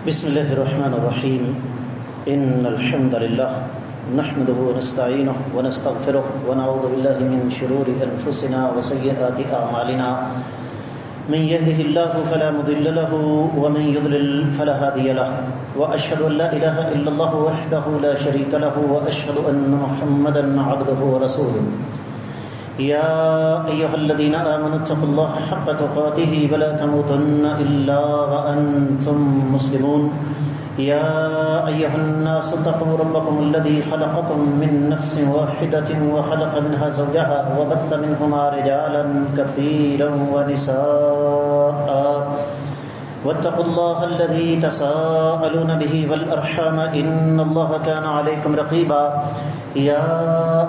بسم الله الرحمن الرحيم إن الحمد لله نحمده ونستعينه ونستغفره ونعوذ بالله من شرور أنفسنا وسيئات أعمالنا من يهده الله فلا مضل له ومن يضلل فلا هادي له وأشهد أن لا إله إلا الله وحده لا شريك له وأشهد أن محمدا عبده ورسوله يا أيها الذين آمنوا اتقوا الله حق تقاته ولا تموتن إلا وأنتم مسلمون يا أيها الناس اتقوا ربكم الذي خلقكم من نفس واحدة وخلق منها زوجها وبث منهما رجالا كثيرا ونساء واتقوا الله الذي تساءلون به والأرحام إن الله كان عليكم رقيبا يا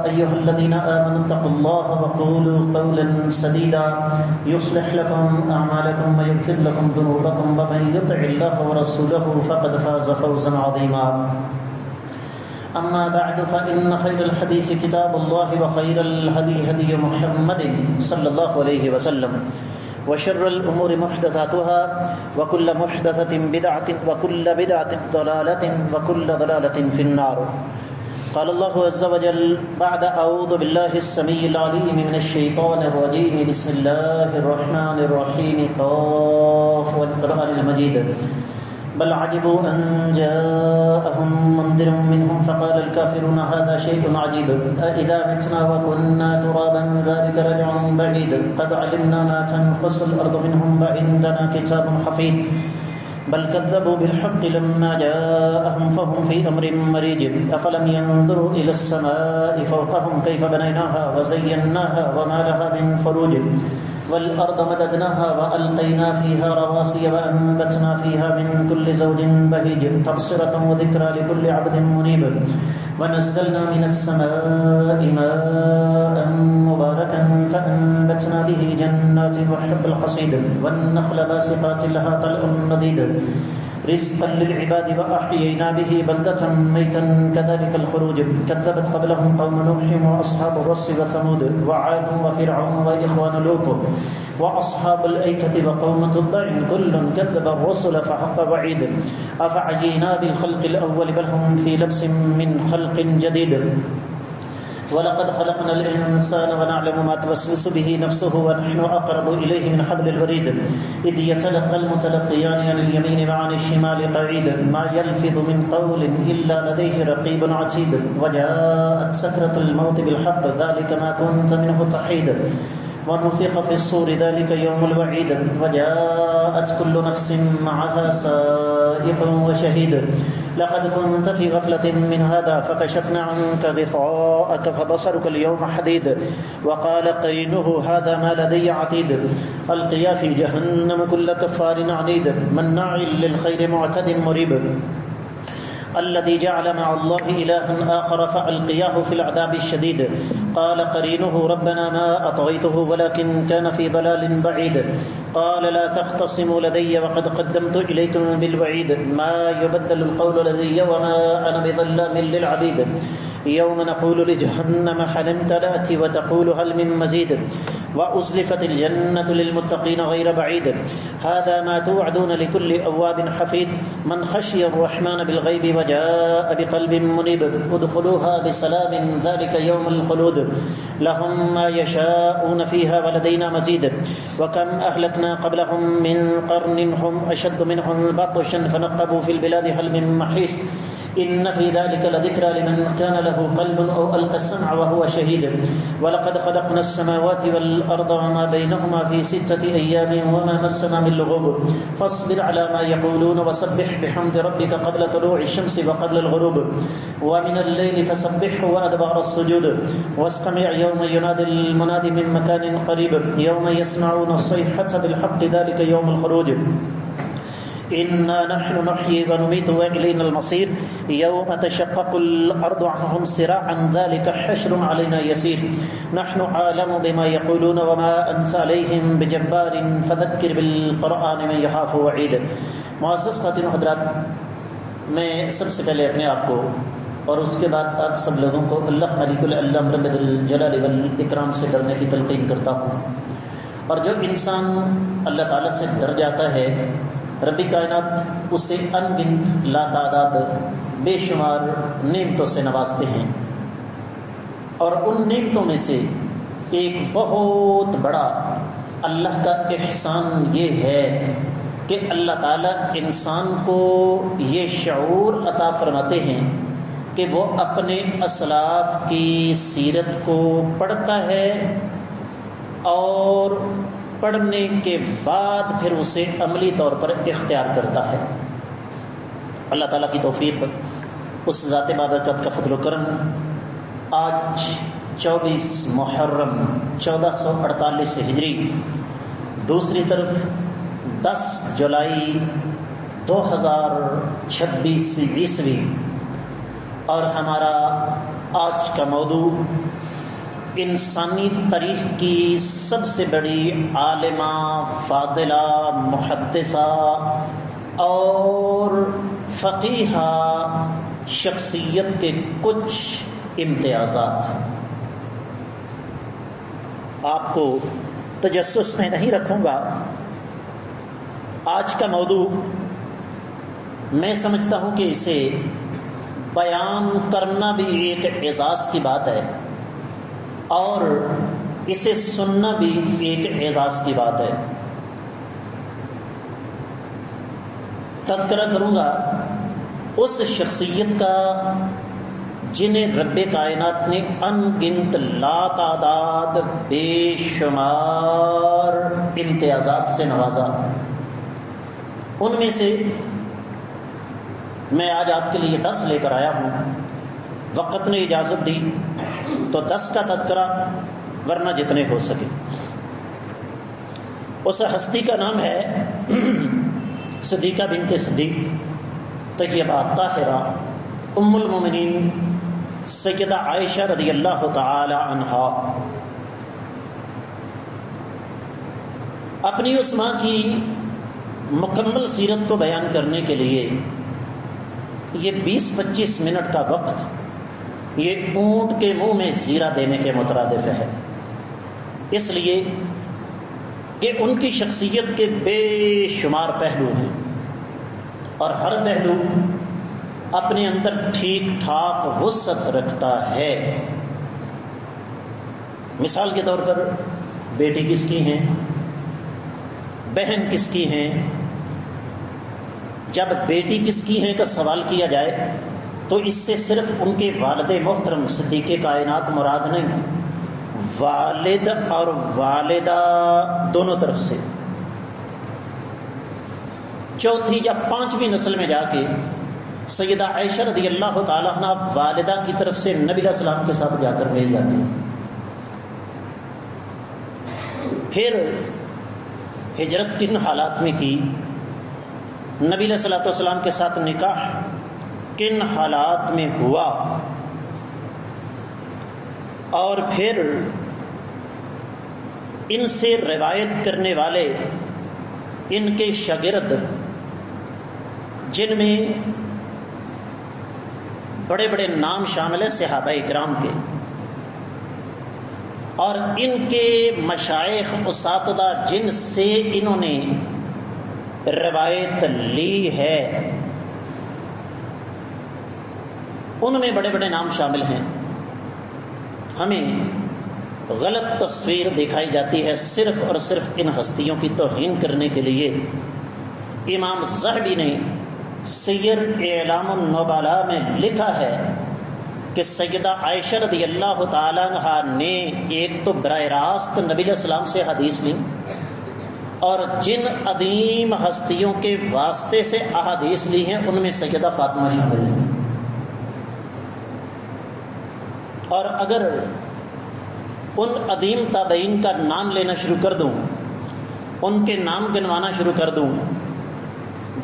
أيها الذين آمنوا اتقوا الله وقولوا قولا سديدا يصلح لكم أعمالكم ويغفر لكم ذنوبكم ومن يطع الله ورسوله فقد فاز فوزا عظيما أما بعد فإن خير الحديث كتاب الله وخير الهدي هدي محمد صلى الله عليه وسلم وشر الأمور محدثاتها وكل محدثة بدعة وكل بدعة ضلالة وكل ضلالة في النار. قال الله عز وجل بعد أعوذ بالله السميع العليم من الشيطان الرجيم بسم الله الرحمن الرحيم قاف والقرآن المجيد بل عجبوا أن جاءهم منذر منهم فقال الكافرون هذا شيء عجيب أإذا متنا وكنا ترابا ذلك رجع بعيد قد علمنا ما تنقص الأرض منهم وعندنا كتاب حفيظ بل كذبوا بالحق لما جاءهم فهم في أمر مريج أفلم ينظروا إلى السماء فوقهم كيف بنيناها وزيناها وما لها من فروج والأرض مددناها وألقينا فيها رواسي وأنبتنا فيها من كل زوج بهيج تبصرة وذكرى لكل عبد منيب ونزلنا من السماء ماء مباركا فأنبتنا به جنات وحب الحصيد والنخل باسقات لها طلع نضيد رزقا للعباد وأحيينا به بلدة ميتا كذلك الخروج كذبت قبلهم قوم نوح وأصحاب الرس وثمود وعاد وفرعون وإخوان لوط وأصحاب الأيكة وقوم تبع كل كذب الرسل فحق وعيد أفعينا بالخلق الأول بل هم في لبس من خلق جديد ولقد خلقنا الإنسان ونعلم ما توسوس به نفسه ونحن أقرب إليه من حبل الوريد إذ يتلقى المتلقيان عن اليمين وعن الشمال قعيد ما يلفظ من قول إلا لديه رقيب عتيد وجاءت سكرة الموت بالحق ذلك ما كنت منه تحيد ونفخ في الصور ذلك يوم الوعيد وجاءت كل نفس معها سائق وشهيد لقد كنت في غفلة من هذا فكشفنا عنك غطاءك فبصرك اليوم حديد وقال قرينه هذا ما لدي عتيد ألقيا في جهنم كل كفار عنيد مناع للخير معتد مريب الذي جعل مع الله إلها آخر فألقياه في العذاب الشديد قال قرينه ربنا ما أطغيته ولكن كان في ضلال بعيد قال لا تختصموا لدي وقد قدمت إليكم بالوعيد ما يبدل القول لدي وما أنا بظلام للعبيد يوم نقول لجهنم هل امتلأت وتقول هل من مزيد وأزلفت الجنة للمتقين غير بعيد هذا ما توعدون لكل أواب حفيظ من خشي الرحمن بالغيب وجاء بقلب منيب ادخلوها بسلام ذلك يوم الخلود لهم ما يشاءون فيها ولدينا مزيد وكم أهلكنا قبلهم من قرن هم أشد منهم بطشا فنقبوا في البلاد هل من محيص إن في ذلك لذكرى لمن كان له قلب أو ألقى السمع وهو شهيد ولقد خلقنا السماوات والأرض وما بينهما في 6 أيام وما مسنا من لغوب فاصبر على ما يقولون وسبح بحمد ربك قبل طلوع الشمس وقبل الغروب ومن الليل فسبحه وأدبار السجود واستمع يوم ينادي المنادي من مكان قريب يوم يسمعون الصيحة بالحق ذلك يوم الخروج إنا نحن نحيي ونميت وإلينا المصير يوم تشقق الأرض عنهم سراعا ذلك حشر علينا يسير نحن عالم بما يقولون وما أنت عليهم بجبار فذكر بالقرآن من يخاف وعيد. معزز خواتین و حضرات، میں سب سے پہلے اپنے آپ کو اور اس کے بعد آپ سب لوگوں کو اللہ ملک العلم رب الجلال والاکرام سے ڈرنے کی تلقین کرتا ہوں. اور جو انسان اللہ تعالیٰ سے ڈر جاتا ہے رب کائنات اسے ان گنت لاتعداد بے شمار نعمتوں سے نوازتے ہیں، اور ان نعمتوں میں سے ایک بہت بڑا اللہ کا احسان یہ ہے کہ اللہ تعالیٰ انسان کو یہ شعور عطا فرماتے ہیں کہ وہ اپنے اسلاف کی سیرت کو پڑھتا ہے اور پڑھنے کے بعد پھر اسے عملی طور پر اختیار کرتا ہے۔ اللہ تعالیٰ کی توفیق، اس ذات بابرکت کا فضل و کرم، آج 24 محرم 1448 ہجری، دوسری طرف 10 جولائی 2026 عیسوی، اور ہمارا آج کا موضوع انسانی تاریخ کی سب سے بڑی عالمہ، فاضلہ، محدثہ اور فقیہہ شخصیت کے کچھ امتیازات۔ آپ کو تجسس میں نہیں رکھوں گا، آج کا موضوع میں سمجھتا ہوں کہ اسے بیان کرنا بھی ایک اعزاز کی بات ہے، اور اسے سننا بھی ایک اعزاز کی بات ہے۔ تذکرہ کروں گا اس شخصیت کا جنہیں رب کائنات نے ان گنت لاتعداد بے شمار امتیازات سے نوازا۔ ان میں سے میں آج آپ کے لیے 10 لے کر آیا ہوں، وقت نے اجازت دی تو 10 کا تذکرہ، ورنہ جتنے ہو سکے۔ اس ہستی کا نام ہے صدیقہ بنت صدیق طیبہ طاہرہ ام المومنین سیدہ عائشہ رضی اللہ تعالی عنہا۔ اپنی اس ماں کی مکمل سیرت کو بیان کرنے کے لیے یہ 20-25 منٹ کا وقت یہ اونٹ کے منہ میں زیرہ دینے کے مترادف ہے، اس لیے کہ ان کی شخصیت کے بے شمار پہلو ہیں، اور ہر پہلو اپنے اندر ٹھیک ٹھاک وسعت رکھتا ہے۔ مثال کے طور پر بیٹی کس کی ہیں، بہن کس کی ہیں؟ جب بیٹی کس کی ہیں کا سوال کیا جائے تو اس سے صرف ان کے والد محترم صدیق کائنات مراد نہیں، والد اور والدہ دونوں طرف سے۔ چوتھی یا 5ویں نسل میں جا کے سیدہ عائشہ رضی اللہ تعالیٰ عنہ والدہ کی طرف سے نبی علیہ السلام کے ساتھ جا کر مل جاتی ہیں۔ پھر ہجرت کن حالات میں کی، نبی علیہ الصلوۃ والسلام کے ساتھ نکاح کن حالات میں ہوا، اور پھر ان سے روایت کرنے والے ان کے شاگرد، جن میں بڑے بڑے نام شامل ہیں صحابہ اکرام کے، اور ان کے مشائخ اساتذہ جن سے انہوں نے روایت لی ہے، ان میں بڑے بڑے نام شامل ہیں۔ ہمیں غلط تصویر دکھائی جاتی ہے صرف اور صرف ان ہستیوں کی توہین کرنے کے لیے۔ امام ذہبی نے سیر اعلام النبلاء میں لکھا ہے کہ سیدہ عائشہ رضی اللہ تعالیٰ عنہ نے ایک تو براہ راست نبی علیہ السلام سے حدیث لی، اور جن عظیم ہستیوں کے واسطے سے احادیث لی ہیں ان میں سیدہ فاطمہ شامل ہیں۔ اور اگر ان عظیم تابعین کا نام لینا شروع کر دوں، ان کے نام گنوانا شروع کر دوں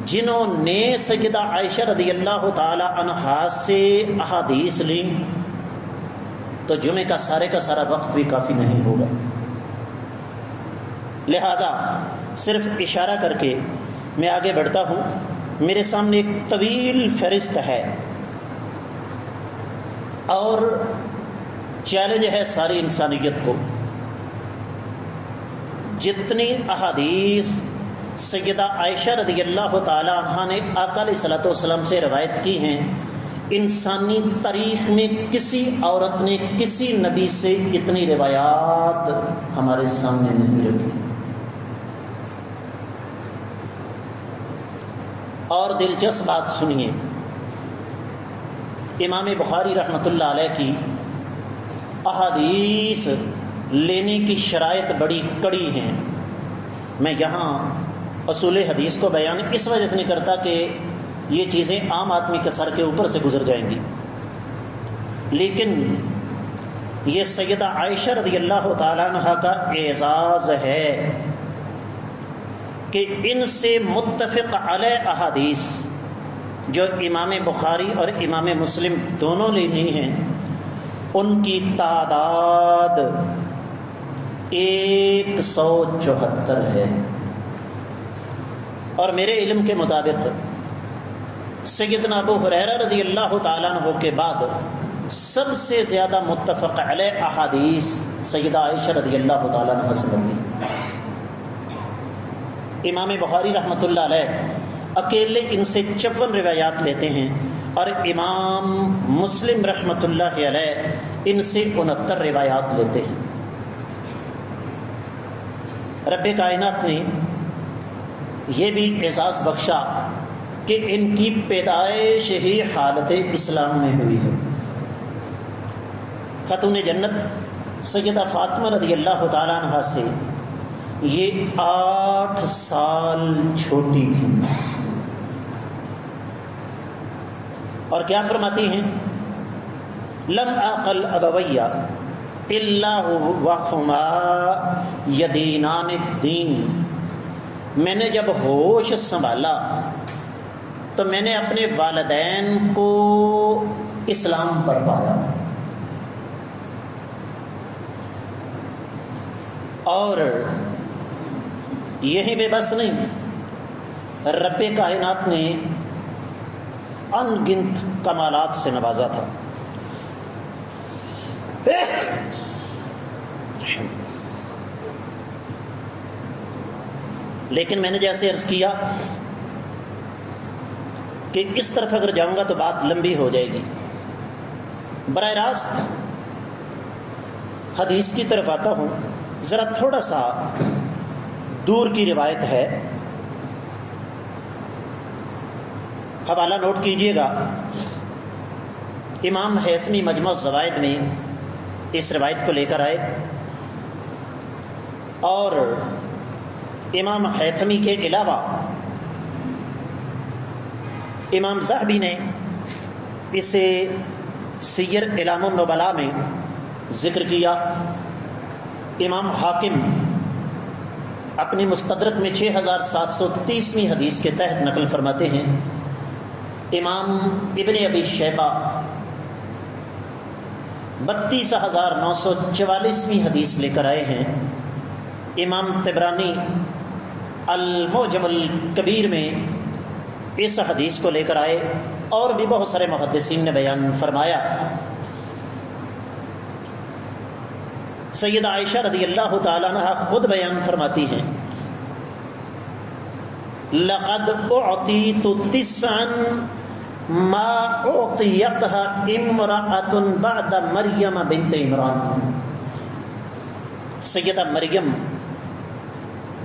جنہوں نے سیدہ عائشہ رضی اللہ تعالی عنہا سے احادیث لی، تو جمعے کا سارا وقت بھی کافی نہیں ہوگا۔ لہذا صرف اشارہ کر کے میں آگے بڑھتا ہوں۔ میرے سامنے ایک طویل فہرست ہے، اور چیلنج ہے ساری انسانیت کو، جتنی احادیث سیدہ عائشہ رضی اللہ تعالی عنہا نے آقا علیہ الصلوۃ والسلام سے روایت کی ہیں، انسانی تاریخ میں کسی عورت نے کسی نبی سے اتنی روایات ہمارے سامنے نہیں رکھی۔ اور دلچسپ بات سنیے، امام بخاری رحمۃ اللہ علیہ کی احادیث لینے کی شرائط بڑی کڑی ہیں۔ میں یہاں اصول حدیث کو بیان اس وجہ سے نہیں کرتا کہ یہ چیزیں عام آدمی کے سر کے اوپر سے گزر جائیں گی، لیکن یہ سیدہ عائشہ رضی اللہ تعالیٰ عنہ کا اعزاز ہے کہ ان سے متفق علیہ احادیث جو امام بخاری اور امام مسلم دونوں لینی ہیں، ان کی تعداد 174 ہے۔ اور میرے علم کے مطابق سیدنا ابو ہریرہ رضی اللہ تعالیٰ عنہ کے بعد سب سے زیادہ متفق علیہ احادیث سیدہ عائشہ رضی اللہ تعالیٰ عنہ سے بنی۔ امام بخاری رحمۃ اللہ علیہ اکیلے ان سے 54 روایات لیتے ہیں، اور امام مسلم رحمۃ اللہ علیہ ان سے 69 روایات لیتے ہیں۔ رب کائنات نے یہ بھی اعزاز بخشا کہ ان کی پیدائش ہی حالت اسلام میں ہوئی ہے۔ خاتون جنت سیدہ فاطمہ رضی اللہ تعالیٰ عنہ سے یہ 8 سال چھوٹی تھی، اور کیا فرماتی ہیں؟ لم اعقل ابویہ الا وہما یدینان الدین، میں نے جب ہوش سنبھالا تو میں نے اپنے والدین کو اسلام پر پایا، اور یہی بے بس نہیں، رب کائنات نے ان گنت کمالات سے نوازا تھا۔ لیکن میں نے جیسے عرض کیا کہ اس طرف اگر جاؤں گا تو بات لمبی ہو جائے گی، براہ راست حدیث کی طرف آتا ہوں۔ ذرا تھوڑا سا دور کی روایت ہے، حوالہ نوٹ کیجئے گا۔ امام حیثمی مجمع الزوائد میں اس روایت کو لے کر آئے، اور امام حیثمی کے علاوہ امام ذہبی نے اسے سیر اعلام النبلاء میں ذکر کیا۔ امام حاکم اپنی مستدرک میں 6730ویں حدیث کے تحت نقل فرماتے ہیں۔ امام ابن ابی شیبہ 32944ویں حدیث لے کر آئے ہیں۔ امام طبرانی المعجم الکبیر میں اس حدیث کو لے کر آئے، اور بھی بہت سارے محدثین نے بیان فرمایا۔ سیدہ عائشہ رضی اللہ تعالیٰ عنہ خود بیان فرماتی ہیں، لقد اعطیت 9 ما اعطیتها امرأة بعد مریم بنت عمران۔ سیدہ مریم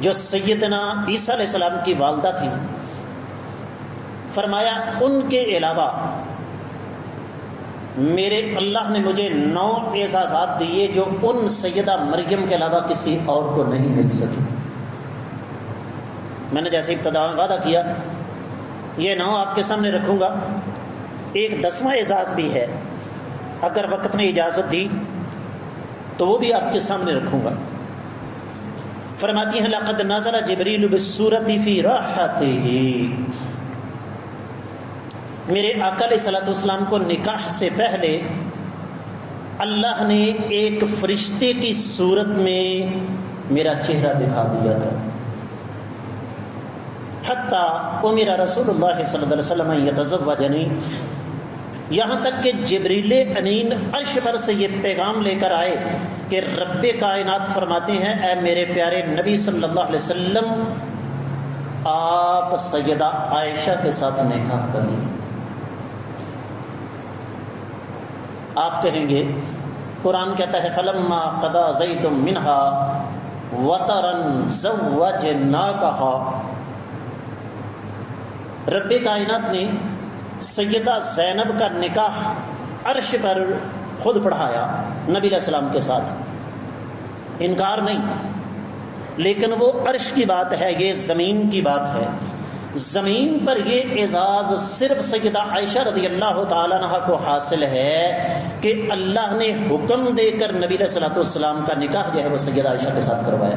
جو سیدنا عیسیٰ علیہ السلام کی والدہ تھی، فرمایا ان کے علاوہ میرے اللہ نے مجھے 9 اعزازات دیے جو ان سیدہ مریم کے علاوہ کسی اور کو نہیں مل سکی۔ میں نے جیسے ابتدا وعدہ کیا یہ 9 آپ کے سامنے رکھوں گا، ایک 10واں اعزاز بھی ہے، اگر وقت نے اجازت دی تو وہ بھی آپ کے سامنے رکھوں گا۔ فرماتی ہیں لقد نزل جبریل بالسورۃ فی راحتہ، میرے آقا علیہ الصلوۃ والسلام کو نکاح سے پہلے اللہ نے ایک فرشتے کی صورت میں میرا چہرہ دکھا دیا تھا۔ حتیٰ امر رسول اللہ صلی اللہ علیہ وسلم یتزوجنی، یہاں تک کہ جبریل امین عرش پر سے یہ پیغام لے کر آئے کہ رب کائنات فرماتے ہیں اے میرے پیارے نبی صلی اللہ علیہ وسلم آپ سیدہ عائشہ کے ساتھ نکاح کر لیں۔ آپ کہیں گے قرآن کہتا ہے فلما قضى زید منها وطرا زوجناکہا، رب کائنات نے سیدہ زینب کا نکاح عرش پر خود پڑھایا نبی علیہ السلام کے ساتھ، انکار نہیں، لیکن وہ عرش کی بات ہے، یہ زمین کی بات ہے۔ زمین پر یہ اعزاز صرف سیدہ عائشہ رضی اللہ تعالیٰ عنہ کو حاصل ہے کہ اللہ نے حکم دے کر نبی علیہ الصلوۃ والسلام کا نکاح جو ہے وہ سیدہ عائشہ کے ساتھ کروایا۔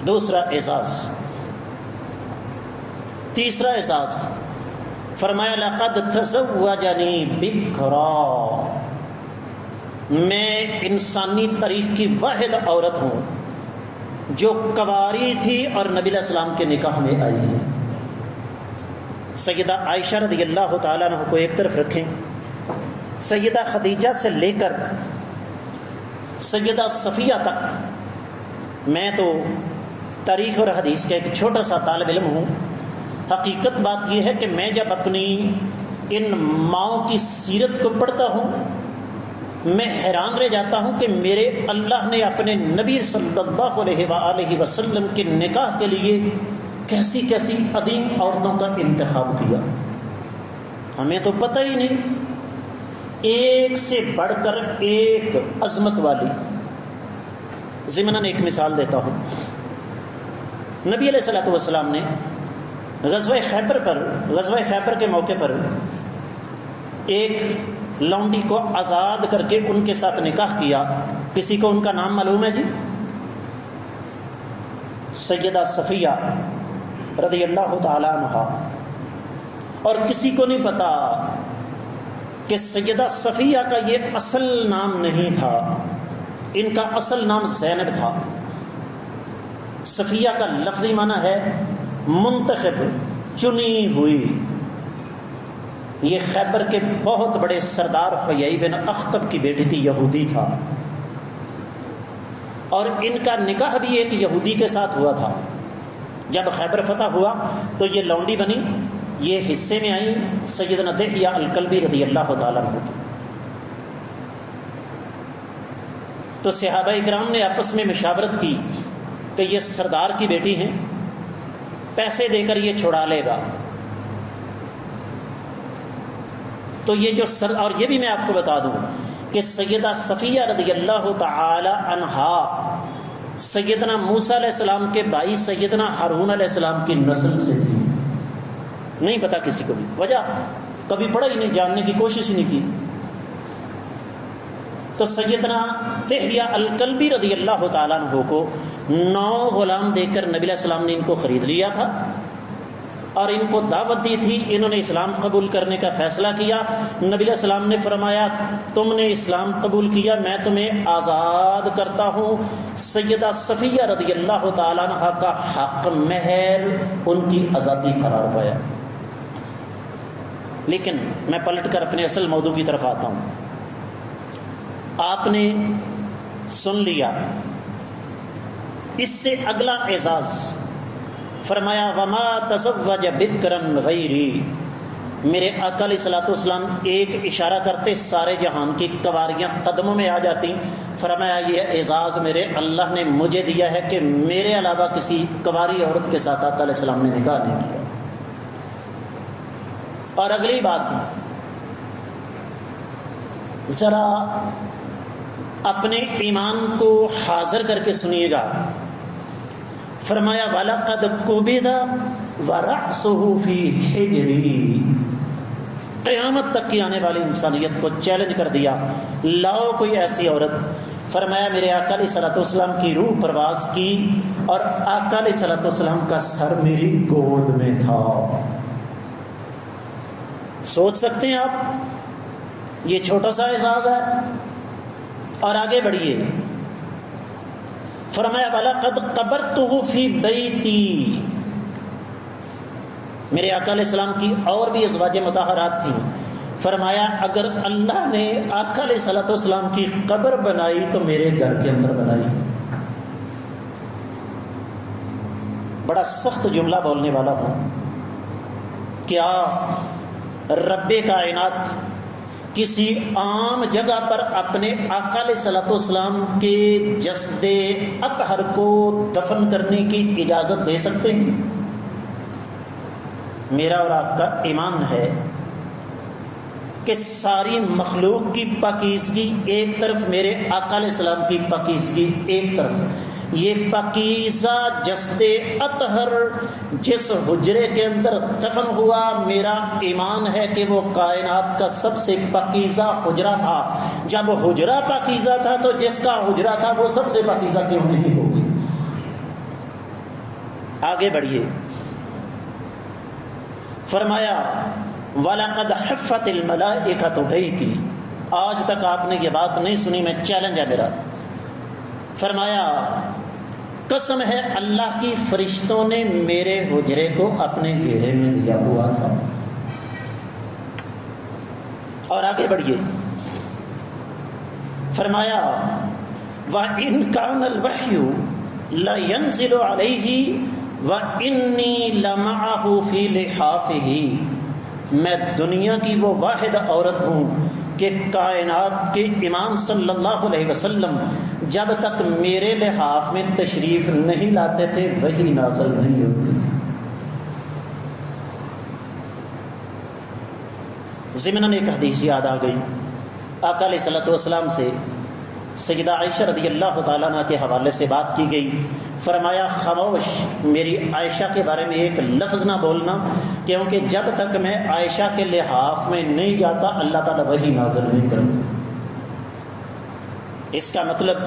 دوسرا اعزاز، تیسرا اعزاز فرمایا لقد تزوجنی بکرا، میں انسانی تاریخ کی واحد عورت ہوں جو کنواری تھی اور نبی علیہ السلام کے نکاح میں آئی ہے۔ سیدہ عائشہ رضی اللہ تعالیٰ عنہ کو ایک طرف رکھیں، سیدہ خدیجہ سے لے کر سیدہ صفیہ تک، میں تو تاریخ اور حدیث کا ایک چھوٹا سا طالب علم ہوں، حقیقت بات یہ ہے کہ میں جب اپنی ان ماؤں کی سیرت کو پڑھتا ہوں میں حیران رہ جاتا ہوں کہ میرے اللہ نے اپنے نبی صلی اللہ علیہ وآلہ وسلم کے نکاح کے لیے کیسی کیسی عظیم عورتوں کا انتخاب کیا، ہمیں تو پتہ ہی نہیں، ایک سے بڑھ کر ایک عظمت والی۔ ضمناً ایک مثال دیتا ہوں، نبی علیہ الصلوۃ والسلام نے غزوہ خیبر کے موقع پر ایک لونڈی کو آزاد کر کے ان کے ساتھ نکاح کیا، کسی کو ان کا نام معلوم ہے جی؟ سیدہ صفیہ رضی اللہ تعالی عنہ، اور کسی کو نہیں پتا کہ سیدہ صفیہ کا یہ اصل نام نہیں تھا، ان کا اصل نام زینب تھا۔ صفیہ کا لفظی معنی ہے منتخب، چنی ہوئی۔ یہ خیبر کے بہت بڑے سردار حیی بن اخطب کی بیٹی تھی، یہودی تھا، اور ان کا نکاح بھی ایک یہودی کے ساتھ ہوا تھا۔ جب خیبر فتح ہوا تو یہ لونڈی بنی، یہ حصے میں آئی سیدنا دحیہ الکلبی رضی اللہ تعالیٰ عنہ کی۔ تو صحابہ اکرام نے آپس میں مشاورت کی کہ یہ سردار کی بیٹی ہیں، پیسے دے کر یہ چھڑا لے گا۔ تو یہ جو اور یہ بھی میں آپ کو بتا دوں کہ سیدہ صفیہ رضی اللہ تعالی عنہا سیدنا موسیٰ علیہ السلام کے بھائی سیدنا ہارون علیہ السلام کی نسل سے تھی، نہیں پتا کسی کو بھی، وجہ کبھی پڑھا ہی نہیں، جاننے کی کوشش ہی نہیں کی۔ تو سیدنا دحیہ الکلبی رضی اللہ تعالیٰ عنہ کو 9 غلام دے کر نبی علیہ السلام نے ان کو خرید لیا تھا اور ان کو دعوت دی تھی، انہوں نے اسلام قبول کرنے کا فیصلہ کیا۔ نبی علیہ السلام نے فرمایا تم نے اسلام قبول کیا، میں تمہیں آزاد کرتا ہوں۔ سیدہ صفیہ رضی اللہ تعالیٰ عنہ کا حق مہر ان کی آزادی قرار پایا۔ لیکن میں پلٹ کر اپنے اصل موضوع کی طرف آتا ہوں۔ آپ نے سن لیا، اس سے اگلا اعزاز فرمایا وما تزوج بکرا غیری، میرے آقا علیہ الصلوۃ والسلام ایک اشارہ کرتے سارے جہان کی کنواریاں قدموں میں آ جاتی۔ فرمایا یہ اعزاز میرے اللہ نے مجھے دیا ہے کہ میرے علاوہ کسی کنواری عورت کے ساتھ آقا علیہ السلام نے نکاح نہیں کیا۔ اور اگلی بات ذرا اپنے ایمان کو حاضر کر کے سنیے گا۔ فرمایا وَلَقَدْ قُبِضَ وَرَأْسُهُ فِي حِجْرِي، قیامت تک کی آنے والی انسانیت کو چیلنج کر دیا، لاؤ کوئی ایسی عورت۔ فرمایا میرے آقا علیہ الصلوۃ والسلام کی روح پرواز کی اور آقا علیہ الصلوۃ والسلام کا سر میری گود میں تھا۔ سوچ سکتے ہیں آپ، یہ چھوٹا سا اعزاز ہے۔ اور آگے بڑھیے، فرمایا وَلَقَدْ قَبَرْتُهُ فِي بَيْتِي، میرے آقا علیہ السلام کی اور بھی ازواج مطہرات تھیں۔ فرمایا اگر اللہ نے آقا علیہ الصلوۃ والسلام کی قبر بنائی تو میرے گھر کے اندر بنائی۔ بڑا سخت جملہ بولنے والا ہوں. کیا رب کائنات کسی عام جگہ پر اپنے آقا علیہ الصلوۃ والسلام کے جسد اطہر کو دفن کرنے کی اجازت دے سکتے ہیں؟ میرا اور آپ کا ایمان ہے کہ ساری مخلوق کی پاکیزگی ایک طرف، میرے آقا علیہ السلام کی پاکیزگی ایک طرف. یہ پاکیزہ جسد اطہر جس حجرے کے اندر دفن ہوا، میرا ایمان ہے کہ وہ کائنات کا سب سے پاکیزہ حجرہ تھا. جب حجرہ پاکیزہ تھا تو جس کا حجرہ تھا وہ سب سے پاکیزہ کیوں نہیں ہوگی؟ آگے بڑھیے. فرمایا وَلَقَدْ حَفَّتِ الْمَلَائِكَةُ بَيْتِي. آج تک آپ نے یہ بات نہیں سنی، میں چیلنج ہے میرا. فرمایا قسم ہے اللہ کی، فرشتوں نے میرے حجرے کو اپنے گھیرے میں لیا ہوا تھا. اور آگے بڑھیے. فرمایا وَإِنْ كَانَ الْوَحْيُ لَيَنْزِلُ عَلَيْهِ وَإِنِّي لَمَعَهُ فِي لِحَافِهِ. میں دنیا کی وہ واحد عورت ہوں کہ کائنات کے امام صلی اللہ علیہ وسلم جب تک میرے لحاف میں تشریف نہیں لاتے تھے وحی نازل نہیں ہوتی تھی. ضمناً ایک حدیث یاد آ گئی. آقا علیہ الصلوۃ والسلام سے سیدہ عائشہ رضی اللہ تعالیٰ عنہ کے حوالے سے بات کی گئی. فرمایا خاموش، میری عائشہ کے بارے میں ایک لفظ نہ بولنا، کیونکہ جب تک میں عائشہ کے لحاف میں نہیں جاتا اللہ تعالیٰ وحی نازل نہیں کرتا. اس کا مطلب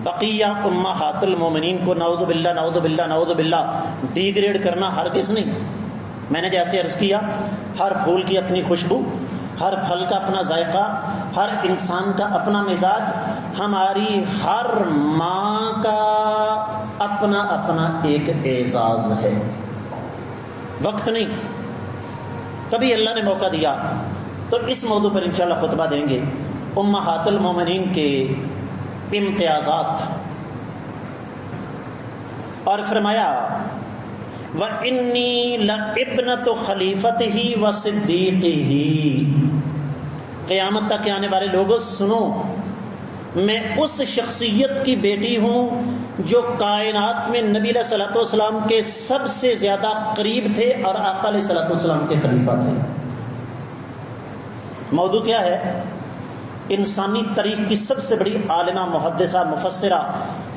بقیہ امہات المومنین کو نعوذ باللہ نعوذ باللہ نعوذ باللہ ڈی گریڈ کرنا ہرگز نہیں. میں نے جیسے عرض کیا، ہر پھول کی اپنی خوشبو، ہر پھل کا اپنا ذائقہ، ہر انسان کا اپنا مزاج، ہماری ہر ماں کا اپنا اپنا ایک اعزاز ہے. وقت نہیں، کبھی اللہ نے موقع دیا تو اس موضوع پر انشاءاللہ خطبہ دیں گے. امہات المومنین کے امتیازات. اور فرمایا وَإِنِّي لَابْنَةُ خَلِيفَتِهِ وَصِدِّيقِهِ. قیامت تک آنے والے لوگوں سنو، میں اس شخصیت کی بیٹی ہوں جو کائنات میں نبی علیہ الصلوۃ والسلام کے سب سے زیادہ قریب تھے اور آقا علیہ الصلوۃ والسلام کے خلیفہ تھے. موضوع کیا ہے؟ انسانی تاریخ کی سب سے بڑی عالمہ، محدثہ، مفسرہ،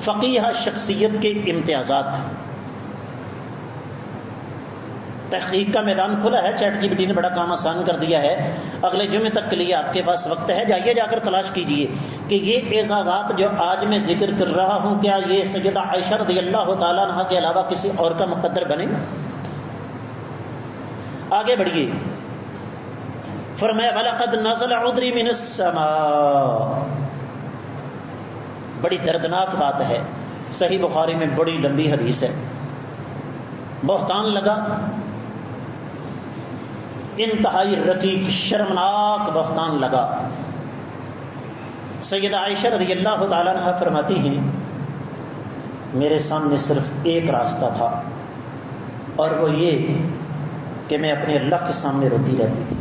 فقیہ شخصیت کے امتیازات. تحقیق کا میدان کھلا ہے، چیٹ جی پی ٹی نے بڑا کام آسان کر دیا ہے. اگلے جمعے تک کے لیے آپ کے پاس وقت ہے، جائیے جا کر تلاش کیجئے کہ یہ اعزازات جو آج میں ذکر کر رہا ہوں کیا یہ سیدہ عائشہ رضی اللہ تعالیٰ عنہ کے علاوہ کسی اور کا مقدر بنے؟ آگے بڑھیے. فرمایا وَلَقَدْ نَزَلَ عُذْرِي مِنَ السَّمَاءِ. بڑی دردناک بات ہے، صحیح بخاری میں بڑی لمبی حدیث ہے. بہتان لگا، انتہائی رقیق شرمناک بہتان لگا. سیدہ عائشہ رضی اللہ تعالیٰ عنہ فرماتی ہیں میرے سامنے صرف ایک راستہ تھا اور وہ یہ کہ میں اپنے اللہ کے سامنے روتی رہتی تھی.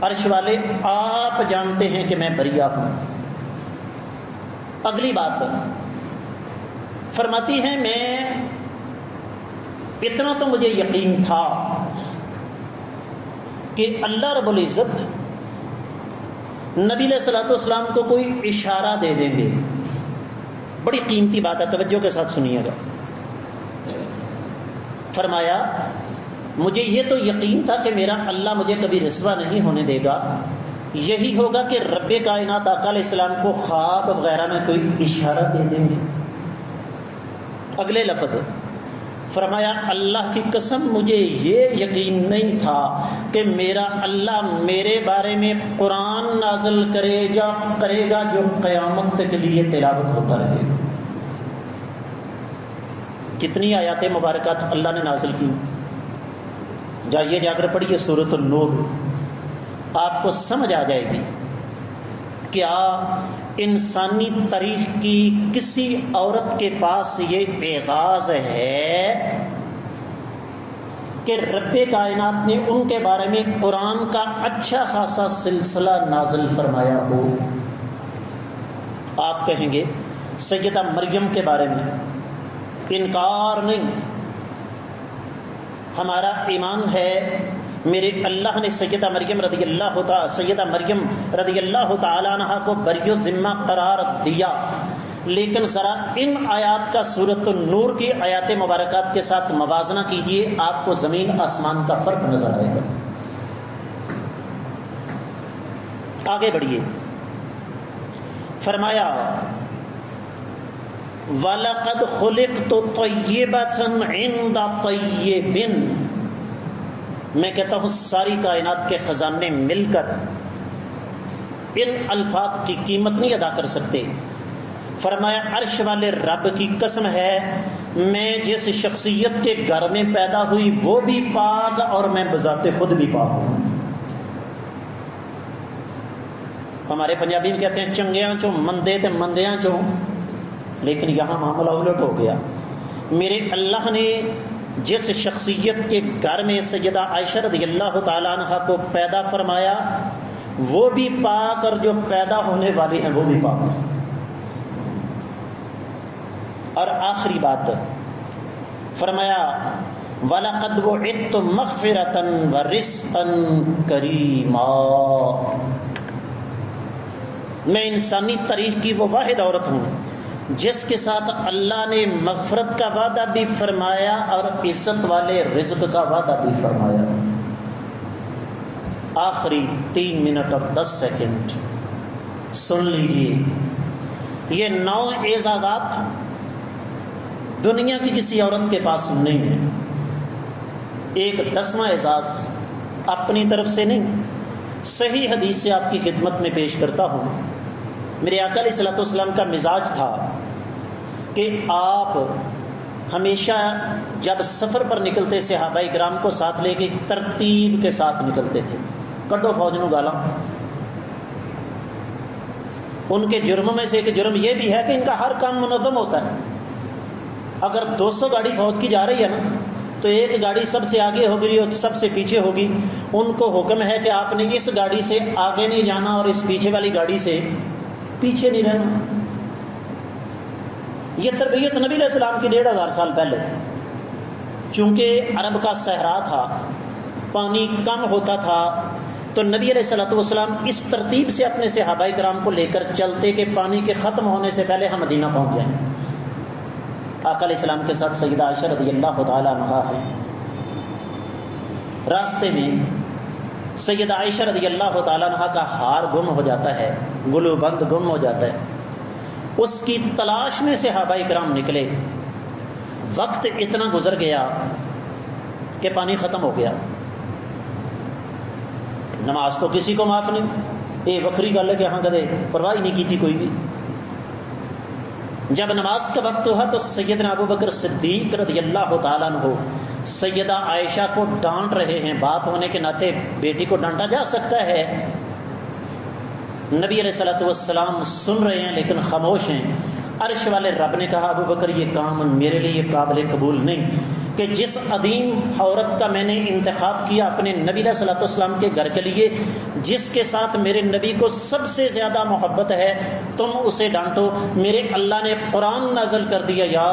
عرش والے آپ جانتے ہیں کہ میں بریہ ہوں. اگلی بات فرماتی ہیں میں اتنا تو مجھے یقین تھا کہ اللہ رب العزت نبی علیہ الصلوۃ والسلام کو کوئی اشارہ دے دیں گے. بڑی قیمتی بات ہے، توجہ کے ساتھ سنیے گا. فرمایا مجھے یہ تو یقین تھا کہ میرا اللہ مجھے کبھی رسوا نہیں ہونے دے گا، یہی ہوگا کہ رب کائنات آقا علیہ السلام کو خواب وغیرہ میں کوئی اشارہ دے دیں گے. اگلے لفظ فرمایا اللہ کی قسم مجھے یہ یقین نہیں تھا کہ میرا اللہ میرے بارے میں قرآن نازل کرے گا جو قیامت کے لیے تلاوت ہوتا رہے گا. کتنی آیات مبارکات اللہ نے نازل کی، جائیے جا کر پڑھیے سورۃ النور، آپ کو سمجھ آ جائے گی. کیا انسانی تاریخ کی کسی عورت کے پاس یہ اعزاز ہے کہ رب کائنات نے ان کے بارے میں قرآن کا اچھا خاصا سلسلہ نازل فرمایا ہو۔ آپ کہیں گے سیدہ مریم کے بارے میں انکار نہیں، ہمارا ایمان ہے میرے اللہ نے سیدہ مریم رضی اللہ تعالی عنہا کو بری ذمہ قرار دیا، لیکن ذرا ان آیات کا سورۃ النور کی آیات مبارکات کے ساتھ موازنہ کیجئے، آپ کو زمین آسمان کا فرق نظر آئے گا۔ آگے بڑھیے، فرمایا وَلَقَدْ خُلِقْتُ طَيِّبَةً عِنْدَ طَيِّبٍ، میں کہتا ہوں ساری کائنات کے خزانے مل کر ان الفاظ کی قیمت نہیں ادا کر سکتے۔ فرمایا عرش والے رب کی قسم ہے، میں جس شخصیت کے گھر میں پیدا ہوئی وہ بھی پاک اور میں بذات خود بھی پاک ہوں۔ ہمارے پنجابی میں کہتے ہیں چنگیاں چوں مندے تے مندیاں چوں، لیکن یہاں معاملہ الٹ ہو گیا۔ میرے اللہ نے جس شخصیت کے گھر میں سیدہ عائشہ رضی اللہ تعالیٰ عنہ کو پیدا فرمایا وہ بھی پاک، اور جو پیدا ہونے والی ہیں وہ بھی پاک۔ اور آخری بات فرمایا وَلَقَدْ وُعِدتُّ مَغْفِرَةً وَرِزْقًا كَرِيمًا، میں انسانی تاریخ کی وہ واحد عورت ہوں جس کے ساتھ اللہ نے مغفرت کا وعدہ بھی فرمایا اور عزت والے رزق کا وعدہ بھی فرمایا۔ آخری 3 منٹ اور 10 سیکنڈ سن لیجیے، یہ 9 اعزازات دنیا کی کسی عورت کے پاس نہیں ہے۔ ایک 10واں اعزاز اپنی طرف سے نہیں، صحیح حدیث سے آپ کی خدمت میں پیش کرتا ہوں۔ میرے آقا علیہ الصلوۃ والسلام کا مزاج تھا کہ آپ ہمیشہ جب سفر پر نکلتے صحابہ کرام کو ساتھ لے کے ترتیب کے ساتھ نکلتے تھے۔ کڈو فوج نو گالاں، ان کے جرموں میں سے ایک جرم یہ بھی ہے کہ ان کا ہر کام منظم ہوتا ہے۔ اگر 200 گاڑی فوج کی جا رہی ہے نا تو ایک گاڑی سب سے آگے ہوگی اور سب سے پیچھے ہوگی، ان کو حکم ہے کہ آپ نے اس گاڑی سے آگے نہیں جانا اور اس پیچھے والی گاڑی سے پیچھے نہیں رہنا۔ یہ تربیت نبی علیہ السلام کی 1500 سال پہلے، چونکہ عرب کا صحرا تھا، پانی کم ہوتا تھا، تو نبی علیہ الصلوۃ والسلام اس ترتیب سے اپنے صحابہ کرام کو لے کر چلتے کہ پانی کے ختم ہونے سے پہلے ہم مدینہ پہنچ جائیں۔ آقا علیہ السلام کے ساتھ سیدہ عائشہ رضی اللہ تعالی عنہا ہے۔ راستے میں سیدہ عائشہ رضی اللہ تعالی عنہا کا ہار گم ہو جاتا ہے، گلو بند گم ہو جاتا ہے۔ اس کی تلاش میں صحابہ کرام نکلے، وقت اتنا گزر گیا کہ پانی ختم ہو گیا۔ نماز تو کسی کو معاف نہیں، یہ وکری گل ہے کہ ہاں کدے پرواہ نہیں کی تھی کوئی بھی۔ جب نماز کا وقت ہوا تو سیدنا ابو بکر صدیق رضی اللہ تعالیٰ عنہ سیدہ عائشہ کو ڈانٹ رہے ہیں۔ باپ ہونے کے ناطے بیٹی کو ڈانٹا جا سکتا ہے۔ نبی علیہ الصلوۃ والسلام سن رہے ہیں لیکن خاموش ہیں۔ عرش والے رب نے کہا ابو بکر یہ کام میرے لیے قابل قبول نہیں کہ جس عظیم عورت کا میں نے انتخاب کیا اپنے نبی علیہ الصلوۃ والسلام کے گھر کے لیے، جس کے ساتھ میرے نبی کو سب سے زیادہ محبت ہے، تم اسے ڈانٹو۔ میرے اللہ نے قرآن نازل کر دیا، یا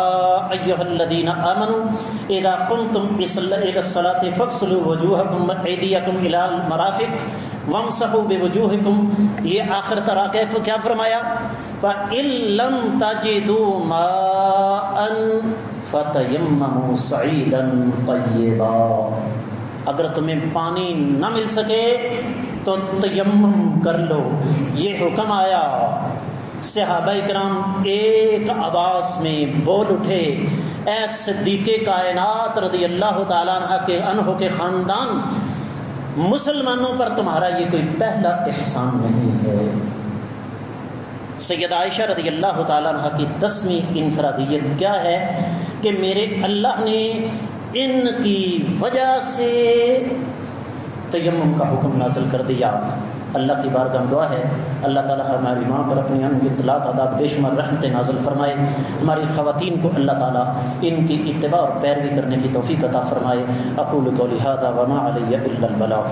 ایھا الذین آمنوا اذا قمتم الی الصلاۃ فاغسلوا وجوہکم وایدیکم الی المرافق وامسحوا بوجوہکم۔ یہ آخر تراکہ کو کیا فرمایا؟ فَإِن لَّمْ تَجِدُوا مَاءً فَتَيَمَّمُوا صَعِيدًا طَيِّبًا، اگر تمہیں پانی نہ مل سکے تو تیمم کر لو۔ یہ حکم آیا، صحابہ کرام ایک آواز میں بول اٹھے، اے صدیق کائنات رضی اللہ تعالیٰ عنہ کے خاندان، مسلمانوں پر تمہارا یہ کوئی پہلا احسان نہیں ہے۔ سیدہ عائشہ رضی اللہ تعالیٰ عنہ کی 10ویں انفرادیت کیا ہے کہ میرے اللہ نے ان کی وجہ سے تیمم کا حکم نازل کر دیا۔ اللہ کی بارگاہ میں دعا ہے اللہ تعالیٰ ہماری ماں پر اپنی انگنت تعداد بے شمار رحمتیں نازل فرمائے، ہماری خواتین کو اللہ تعالیٰ ان کی اتباع اور پیروی کرنے کی توفیق عطا فرمائے۔ اقول قولی ھذا وما علی الا البلاغ۔